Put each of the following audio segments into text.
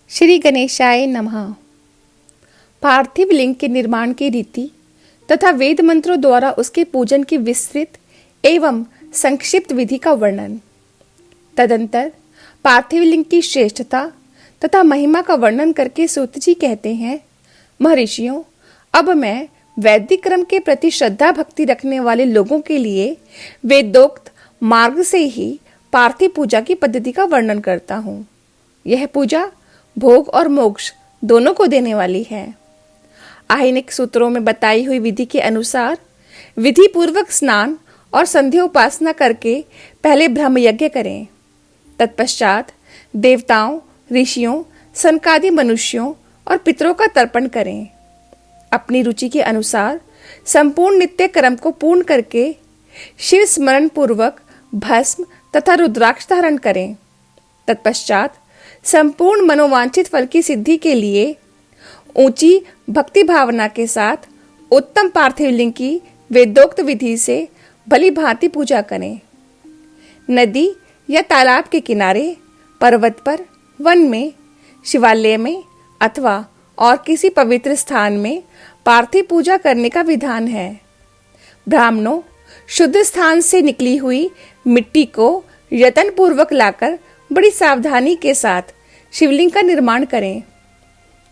श्री गणेशाय नमः। पार्थिव लिंग के निर्माण की रीति तथा वेद मंत्रों द्वारा उसके पूजन की विस्तृत एवं संक्षिप्त विधि का वर्णन। तदंतर पार्थिव लिंग की श्रेष्ठता तथा महिमा का वर्णन करके सूत जी कहते हैं, महर्षियों, अब मैं वैदिक क्रम के प्रति श्रद्धा भक्ति रखने वाले लोगों के लिए वेदोक्त मार्ग से ही पार्थिव पूजा की पद्धति का वर्णन करता हूँ। यह पूजा भोग और मोक्ष दोनों को देने वाली है। आहिनिक सूत्रों में बताई हुई विधि के अनुसार विधि पूर्वक स्नान और संध्या उपासना करके पहले ब्रह्म यज्ञ करें। तत्पश्चात देवताओं, ऋषियों, सनकादि मनुष्यों और पितरों का तर्पण करें। अपनी रुचि के अनुसार संपूर्ण नित्य कर्म को पूर्ण करके शिव स्मरण पूर्वक भस्म तथा रुद्राक्ष धारण करें। तत्पश्चात संपूर्ण मनोवांछित फल की सिद्धि के लिए ऊंची भक्ति भावना के साथ उत्तम पार्थिव लिंग की वेदोक्त विधि से भली भांति पूजा करें। नदी या तालाब के किनारे, पर्वत पर, वन में, शिवालय में अथवा और किसी पवित्र स्थान में पार्थिव पूजा करने का विधान है। ब्राह्मणों शुद्ध स्थान से निकली हुई मिट्टी को यत्न पूर्वक लाकर बड़ी सावधानी के साथ शिवलिंग का निर्माण करें।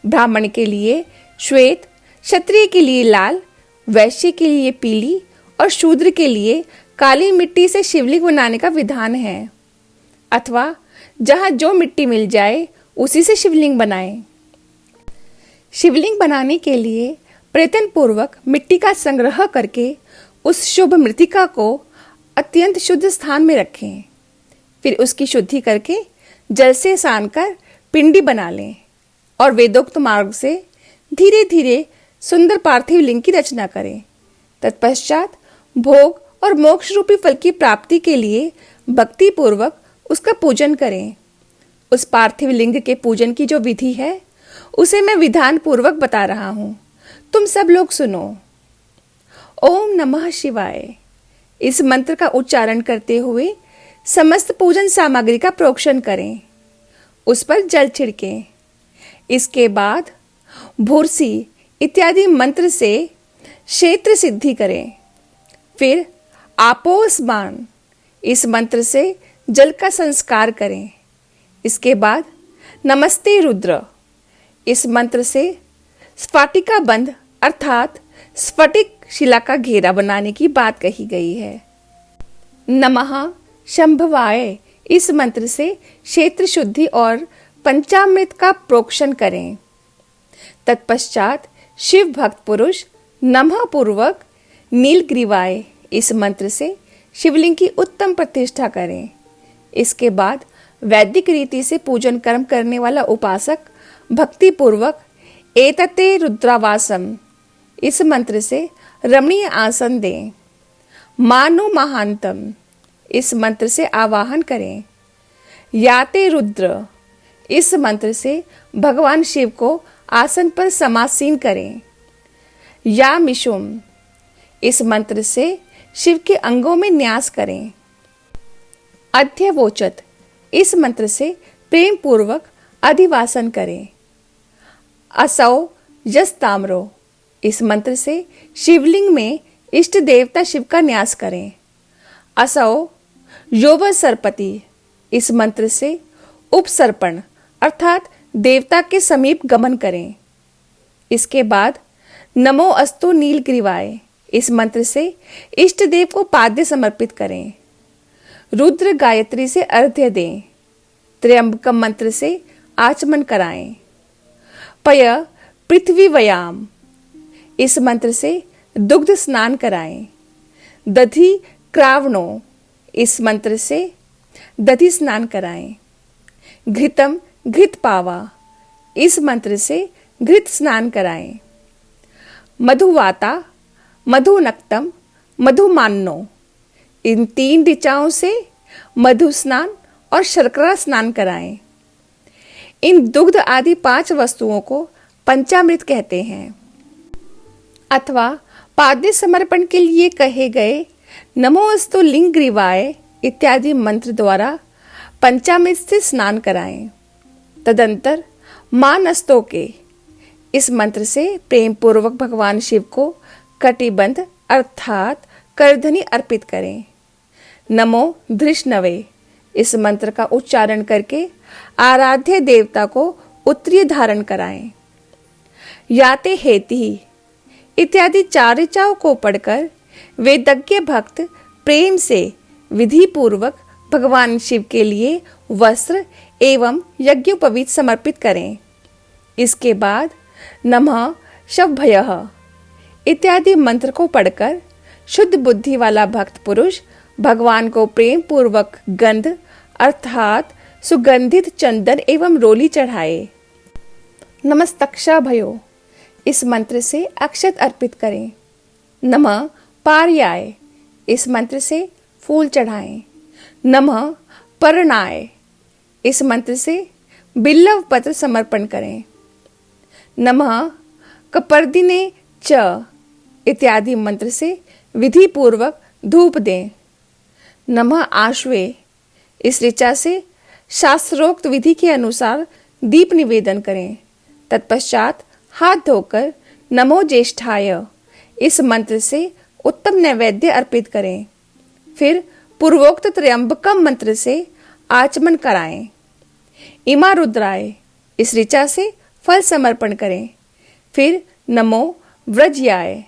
ब्राह्मण के लिए श्वेत, क्षत्रिय के लिए लाल, वैश्य के लिए पीली और शूद्र के लिए काली मिट्टी से शिवलिंग बनाने का विधान है, अथवा जहां जो मिट्टी मिल जाए उसी से शिवलिंग बनाएं। शिवलिंग बनाने के लिए प्रयत्न पूर्वक मिट्टी का संग्रह करके उस शुभ मृतिका को अत्यंत शुद्ध स्थान में रखें। फिर उसकी शुद्धि करके जल से सान कर पिंडी बना लें और वेदोक्त मार्ग से धीरे धीरे सुंदर पार्थिव लिंग की रचना करें। तत्पश्चात भोग और मोक्ष रूपी फल की प्राप्ति के लिए भक्ति पूर्वक उसका पूजन करें। उस पार्थिव लिंग के पूजन की जो विधि है उसे मैं विधान पूर्वक बता रहा हूं, तुम सब लोग सुनो। ओम नमः शिवाय इस मंत्र का उच्चारण करते हुए समस्त पूजन सामग्री का प्रोक्षण करें, उस पर जल छिड़कें। इसके बाद भूर्सी इत्यादि मंत्र से क्षेत्र सिद्धि करें। फिर आपोस्मान इस मंत्र से जल का संस्कार करें। इसके बाद नमस्ते रुद्र इस मंत्र से स्फटिका बंध अर्थात स्फटिक शिला का घेरा बनाने की बात कही गई है। नमः शंभवाय इस मंत्र से क्षेत्र शुद्धि और पंचामृत का प्रोक्षण करें। तत्पश्चात शिव भक्त पुरुष नमः पूर्वक नीलग्रीवाय इस मंत्र से शिवलिंग की उत्तम प्रतिष्ठा करें। इसके बाद वैदिक रीति से पूजन कर्म करने वाला उपासक भक्ति पूर्वक एतते रुद्रावासम इस मंत्र से रमणीय आसन दें। मानो महांतम इस मंत्र से आवाहन करें। याते रुद्र इस मंत्र से भगवान शिव को आसन पर समासीन करें। या मिशुम इस मंत्र से शिव के अंगों में न्यास करें। अध्यवोचत इस मंत्र से प्रेम पूर्वक अधिवासन करें। असौ यस्ताम्रो इस मंत्र से शिवलिंग में इष्ट देवता शिव का न्यास करें। असौ योव सरपति इस मंत्र से उपसर्पण अर्थात देवता के समीप गमन करें। इसके बाद नमो अस्तु नीलग्रीवाय इस मंत्र से इष्ट देव को पाद्य समर्पित करें। रुद्र गायत्री से अर्घ्य दें। त्र्यंबकम मंत्र से आचमन कराएं। पय पृथ्वी वयाम इस मंत्र से दुग्ध स्नान कराएं। दधि क्रावणो इस मंत्र से दधि स्नान कराएं। घृतम घृत पावा इस मंत्र से घृत स्नान कराएं। मधुवाता, मधुनक्तम, मधुमान्नो इन 3 ऋचाओं से मधु स्नान और शर्करा स्नान कराएं। इन दुग्ध आदि 5 वस्तुओं को पंचामृत कहते हैं। अथवा पाद्य समर्पण के लिए कहे गए नमोस्तु लिंगग्रीवाय इत्यादि मंत्र द्वारा पंचामृत से स्नान कराएं। तदंतर मानस्तों के इस मंत्र से प्रेम पूर्वक भगवान शिव को कटिबंध अर्थात करधनी अर्पित करें। नमो धृष्णवे इस मंत्र का उच्चारण करके आराध्य देवता को उत्तरीय धारण कराएं। याते हेति इत्यादि 4 ऋचाओं को पढ़कर वेदज्ञ भक्त प्रेम से विधि पूर्वक भगवान शिव के लिए वस्त्र एवं यज्ञोपवीत समर्पित करें। इसके बाद नमः शवभयः इत्यादि मंत्र को पढ़कर शुद्ध बुद्धि वाला भक्त पुरुष भगवान को प्रेम पूर्वक गंध अर्थात सुगंधित चंदन एवं रोली चढ़ाए। नमस्तक्षा भयो इस मंत्र से अक्षत अर्पित करें। नमः पार्याय इस मंत्र से फूल चढ़ाएं। नमः परणाय इस मंत्र से बिल्लव पत्र समर्पण करें। नमः कपर्दिने च इत्यादि मंत्र से विधि पूर्वक धूप दें। नमः आश्वे इस ऋचा से शास्त्रोक्त विधि के अनुसार दीप निवेदन करें। तत्पश्चात हाथ धोकर नमो ज्येष्ठाय इस मंत्र से उत्तम नैवेद्य अर्पित करें। फिर पूर्वोक्त त्र्यंबकम मंत्र से आचमन कराएं। इमा रुद्राय इस ऋचा से फल समर्पण करें। फिर नमो व्रज्याय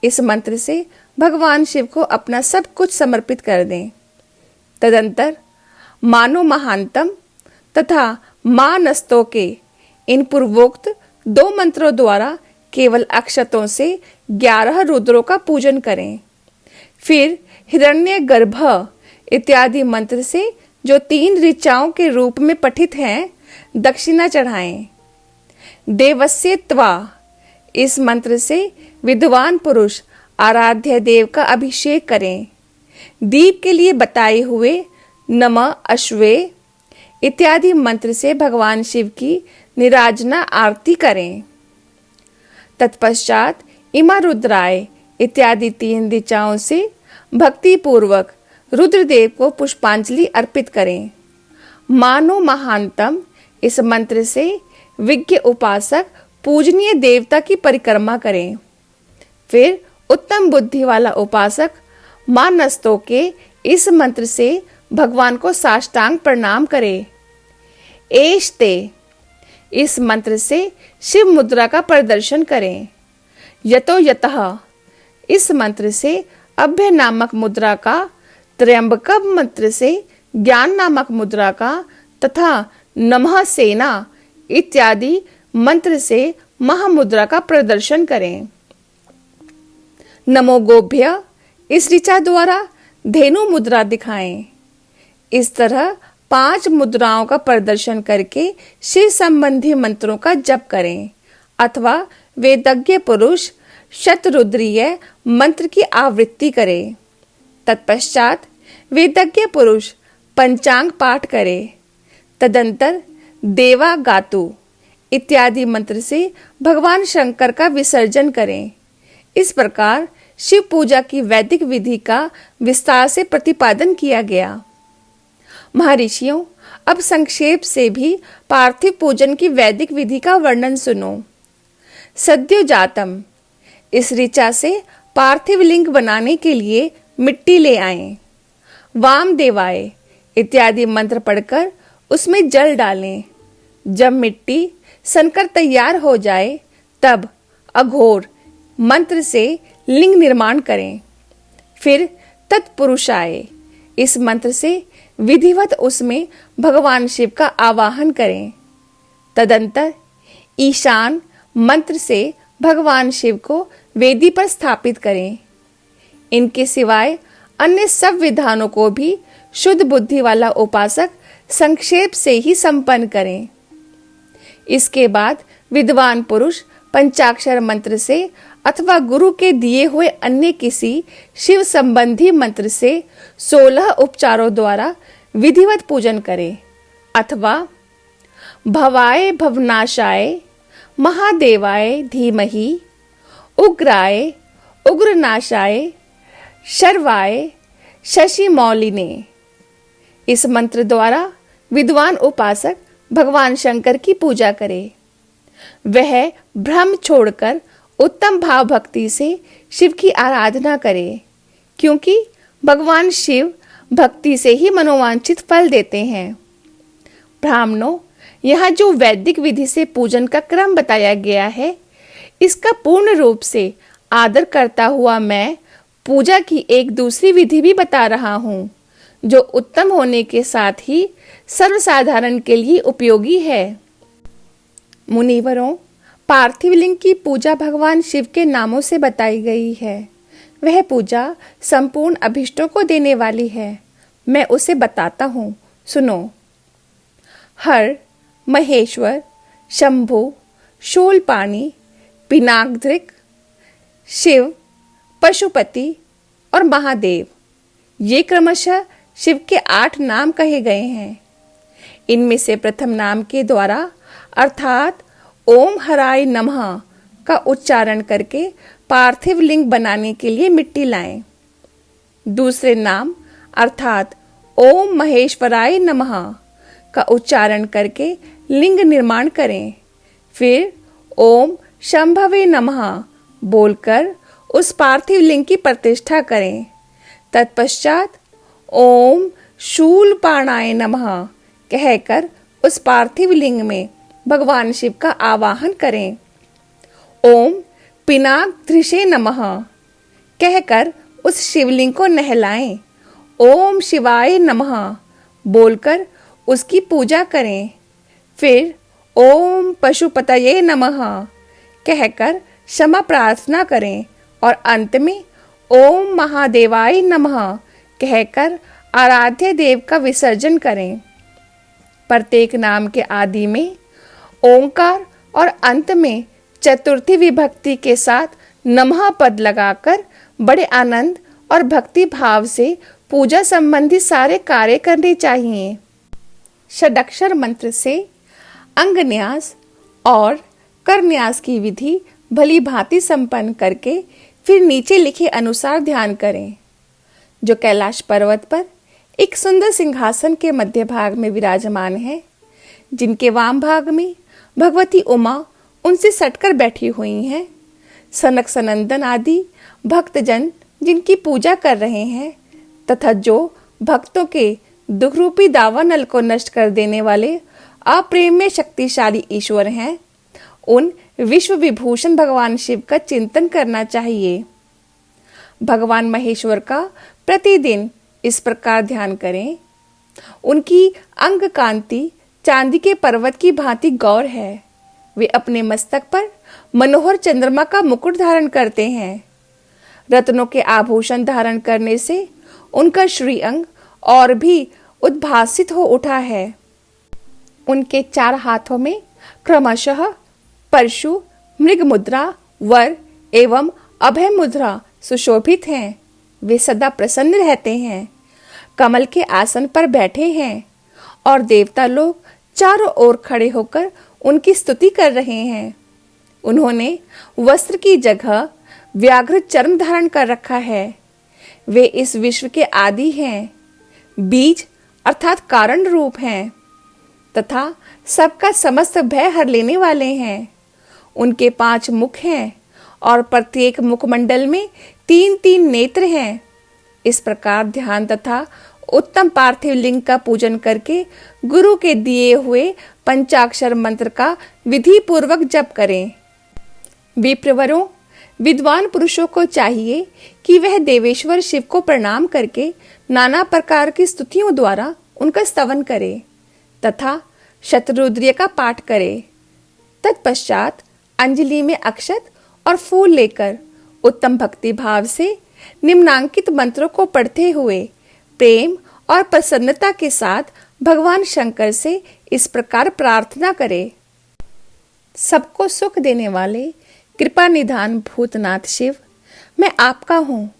इस मंत्र से भगवान शिव को अपना सब कुछ समर्पित कर दें। तदंतर मानो महांतम तथा मानस्तों के इन पूर्वोक्त 2 मंत्रों द्वारा केवल अक्षतों से 11 रुद्रों का पूजन करें। फिर हिरण्य गर्भ इत्यादि मंत्र से जो 3 ऋचाओं के रूप में पठित हैं दक्षिणा चढ़ाएं। देवस्य त्वा इस मंत्र से विद्वान पुरुष आराध्य देव का अभिषेक करें। दीप के लिए बताए हुए नमः अश्वे इत्यादि मंत्र से भगवान शिव की निराजना आरती करें। तत्पश्चात इमा रुद्राय इत्यादि 3 ऋचाओं से भक्ति पूर्वक रुद्रदेव को पुष्पांजलि अर्पित करें। मानो महांतम इस मंत्र से विज्ञ उपासक पूजनीय देवता की परिक्रमा करें। फिर उत्तम बुद्धि वाला उपासक मानस्तों के इस मंत्र से भगवान को साष्टांग प्रणाम करे। एष्ते इस मंत्र से शिव मुद्रा का प्रदर्शन करें। यतो यतः इस मंत्र से अभ्य नामक मुद्रा का, त्र्यंबकम मंत्र से ज्ञान नामक मुद्रा का तथा नमः सेना इत्यादि मंत्र से महामुद्रा का प्रदर्शन करें। नमो गोभ्य इस ऋचा द्वारा धेनु मुद्रा दिखाएं। इस तरह 5 मुद्राओं का प्रदर्शन करके शिव संबंधी मंत्रों का जप करें अथवा वेदज्ञ पुरुष शतरुद्रीय मंत्र की आवृत्ति करें। तत्पश्चात वेदज्ञ पुरुष पंचांग पाठ करे। तदंतर देवा गातु इत्यादि मंत्र से भगवान शंकर का विसर्जन करें। इस प्रकार शिव पूजा की वैदिक विधि का विस्तार से प्रतिपादन किया गया। महर्षियों, अब संक्षेप से भी पार्थिव पूजन की वैदिक विधि का वर्णन सुनो। सद्योजातम इस ऋचा से पार्थिव लिंग बनाने के लिए मिट्टी ले आएं। वामदेवाय इत्यादि मंत्र पढ़कर उसमें जल डालें। जब मिट्टी सनकर तैयार हो जाए तब अघोर मंत्र से लिंग निर्माण करें। फिर तत्पुरुषाय इस मंत्र से विधिवत उसमें भगवान शिव का आवाहन करें। तदंतर ईशान मंत्र से भगवान शिव को वेदी पर स्थापित करें। इनके सिवाय अन्य सब विधानों को भी शुद्ध बुद्धि वाला उपासक संक्षेप से ही संपन्न करें। इसके बाद विद्वान पुरुष पंचाक्षर मंत्र से अथवा गुरु के दिए हुए अन्य किसी शिव संबंधी मंत्र से 16 उपचारों द्वारा विधिवत पूजन करे अथवा भवाय भवनाशाय महादेवाय धीमहि उग्राय उग्रनाशाय शर्वाय शशि मौलिने इस मंत्र द्वारा विद्वान उपासक भगवान शंकर की पूजा करे। वह भ्रम छोड़कर उत्तम भाव भक्ति से शिव की आराधना करे, क्योंकि भगवान शिव भक्ति से ही मनोवांछित फल देते हैं। ब्राह्मणों, यहाँ जो वैदिक विधि से पूजन का क्रम बताया गया है, इसका पूर्ण रूप से आदर करता हुआ मैं पूजा की एक दूसरी विधि भी बता रहा हूँ, जो उत्तम होने के साथ ही सर्वसाधारण के लिए उपयोगी है। मुनिवरों, पार्थिव लिंग की पूजा भगवान शिव के नामों से बताई गई है। वह पूजा संपूर्ण अभिष्टों को देने वाली है। मैं उसे बताता हूँ, सुनो। हर, महेश्वर, शंभु, शूलपाणि, पिनाकधृक, शिव, पशुपति और महादेव, ये क्रमशः शिव के 8 नाम कहे गए हैं। इनमें से प्रथम नाम के द्वारा अर्थात ओम हराय नमः का उच्चारण करके पार्थिव लिंग बनाने के लिए मिट्टी लाएं। दूसरे नाम अर्थात ओम महेश्वराय नमः का उच्चारण करके लिंग निर्माण करें। फिर ओम शंभवे नमः बोलकर उस पार्थिव लिंग की प्रतिष्ठा करें। तत्पश्चात ओम शूलपाणाय नमः कहकर उस पार्थिव लिंग में भगवान शिव का आवाहन करें। ओम पिनाकधृषे नमः कहकर उस शिवलिंग को नहलाएं। ओम शिवाय नमः बोलकर उसकी पूजा करें। फिर ओम पशुपतये नमः कहकर क्षमा प्रार्थना करें और अंत में ओम महादेवाय नमः कहकर आराध्य देव का विसर्जन करें। प्रत्येक नाम के आदि में ओंकार और अंत में चतुर्थी विभक्ति के साथ नमः पद लगाकर बड़े आनंद और भक्ति भाव से पूजा संबंधी सारे कार्य करने चाहिए। षडाक्षर मंत्र से अंगन्यास और करन्यास की विधि भली भांति संपन्न करके फिर नीचे लिखे अनुसार ध्यान करें। जो कैलाश पर्वत पर एक सुंदर सिंहासन के मध्य भाग में विराजमान है, जिनके वाम भाग में भगवती उमा उनसे सटकर बैठी हुई हैं, सनक सनंदन आदि भक्तजन जिनकी पूजा कर रहे हैं, तथा जो भक्तों के दुख रूपी दावानल को नष्ट कर देने वाले अप्रेम्य शक्तिशाली ईश्वर हैं, उन विश्व विभूषण भगवान शिव का चिंतन करना चाहिए। भगवान महेश्वर का प्रतिदिन इस प्रकार ध्यान करें। उनकी अंग कांति चांदी के पर्वत की भांति गौर है। वे अपने मस्तक पर मनोहर चंद्रमा का मुकुट धारण करते हैं। रत्नों के आभूषण धारण करने से उनका श्रीअंग और भी उद्भासित हो उठा है। उनके 4 हाथों में क्रमशः परशु, मृग मुद्रा, वर एवं अभय मुद्रा सुशोभित हैं। वे सदा प्रसन्न रहते हैं, कमल के आसन पर बैठे हैं और देवता लोग चारों ओर खड़े होकर उनकी स्तुति कर रहे हैं। उन्होंने वस्त्र की जगह व्याघ्र चर्म धारण कर रखा है। वे इस विश्व के आदि हैं, बीज अर्थात कारण रूप हैं तथा सबका समस्त भय हर लेने वाले हैं। उनके 5 मुख हैं और प्रत्येक मुखमंडल में 3-3 नेत्र हैं। इस प्रकार ध्यान तथा उत्तम पार्थिव लिंग का पूजन करके गुरु के दिए हुए पंचाक्षर मंत्र का विधि पूर्वक जप करें। विप्रवरों, विद्वान पुरुषों को चाहिए कि वह देवेश्वर शिव को प्रणाम करके नाना प्रकार की स्तुतियों द्वारा उनका स्तवन करे तथा शतरुद्रीय का पाठ करे। तत्पश्चात अंजलि में अक्षत और फूल लेकर उत्तम भक्ति भाव से निम्नांकित मंत्रों को पढ़ते हुए प्रेम और प्रसन्नता के साथ भगवान शंकर से इस प्रकार प्रार्थना करे। सबको सुख देने वाले कृपा निधान भूतनाथ शिव, मैं आपका हूँ।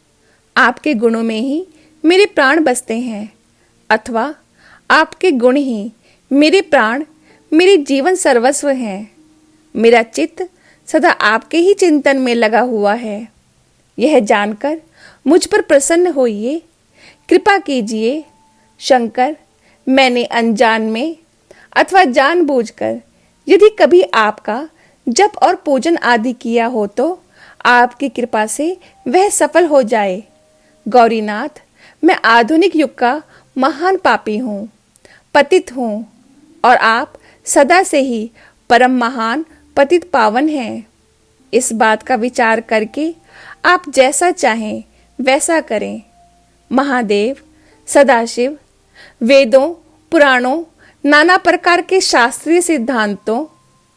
आपके गुणों में ही मेरे प्राण बसते हैं, अथवा आपके गुण ही मेरे प्राण, मेरे जीवन सर्वस्व हैं। मेरा चित्त सदा आपके ही चिंतन में लगा हुआ है। यह जानकर मुझ पर प्रसन्न होइए, कृपा कीजिए। शंकर, मैंने अनजान में अथवा जानबूझकर यदि कभी आपका जप और पूजन आदि किया हो तो आपकी कृपा से वह सफल हो जाए। गौरीनाथ, मैं आधुनिक युग का महान पापी हूँ, पतित हूँ, और आप सदा से ही परम महान पतित पावन हैं। इस बात का विचार करके आप जैसा चाहें वैसा करें। महादेव, सदाशिव, वेदों, पुराणों, नाना प्रकार के शास्त्रीय सिद्धांतों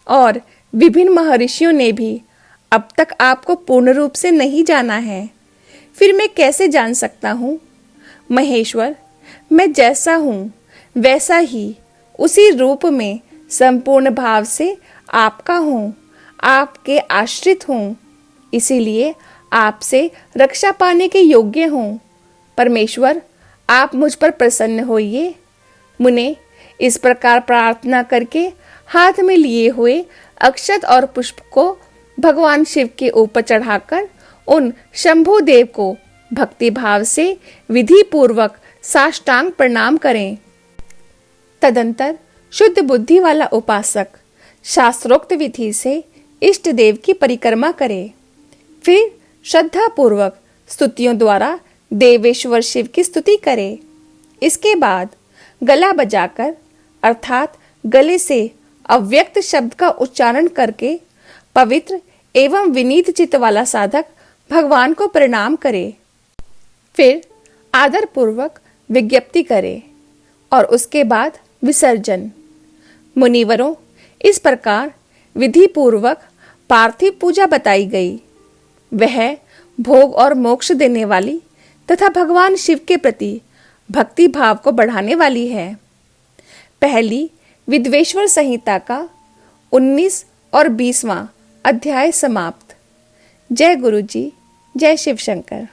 और विभिन्न महर्षियों ने भी अब तक आपको पूर्ण रूप से नहीं जाना है, फिर मैं कैसे जान सकता हूँ? महेश्वर, मैं जैसा हूँ वैसा ही उसी रूप में संपूर्ण भाव से आपका हूँ, आपके आश्रित हूँ, इसीलिए आपसे रक्षा पाने के योग्य हूँ। परमेश्वर, आप मुझ पर प्रसन्न होइए। मुने इस प्रकार प्रार्थना करके हाथ में लिए हुए अक्षत और पुष्प को भगवान शिव के ऊपर चढ़ाकर उन शंभु देव को भक्ति भाव से विधि पूर्वक साष्टांग प्रणाम करें। तदंतर शुद्ध बुद्धि वाला उपासक शास्त्रोक्त विधि से इष्ट देव की परिक्रमा करे। फिर श्रद्धा पूर्वक स्तुतियों द्वारा देवेश्वर शिव की स्तुति करे। इसके बाद गला बजाकर अर्थात गले से अव्यक्त शब्द का उच्चारण करके पवित्र एवं विनीत चित्त वाला साधक भगवान को प्रणाम करे। फिर आदर पूर्वक विज्ञप्ति करे और उसके बाद विसर्जन। मुनिवरों, इस प्रकार विधि पूर्वक पार्थिव पूजा बताई गई। वह भोग और मोक्ष देने वाली तथा भगवान शिव के प्रति भक्ति भाव को बढ़ाने वाली है। पहली विद्वेश्वर संहिता का 19 और 20वां अध्याय समाप्त। जय गुरु जी, जय शिव शंकर।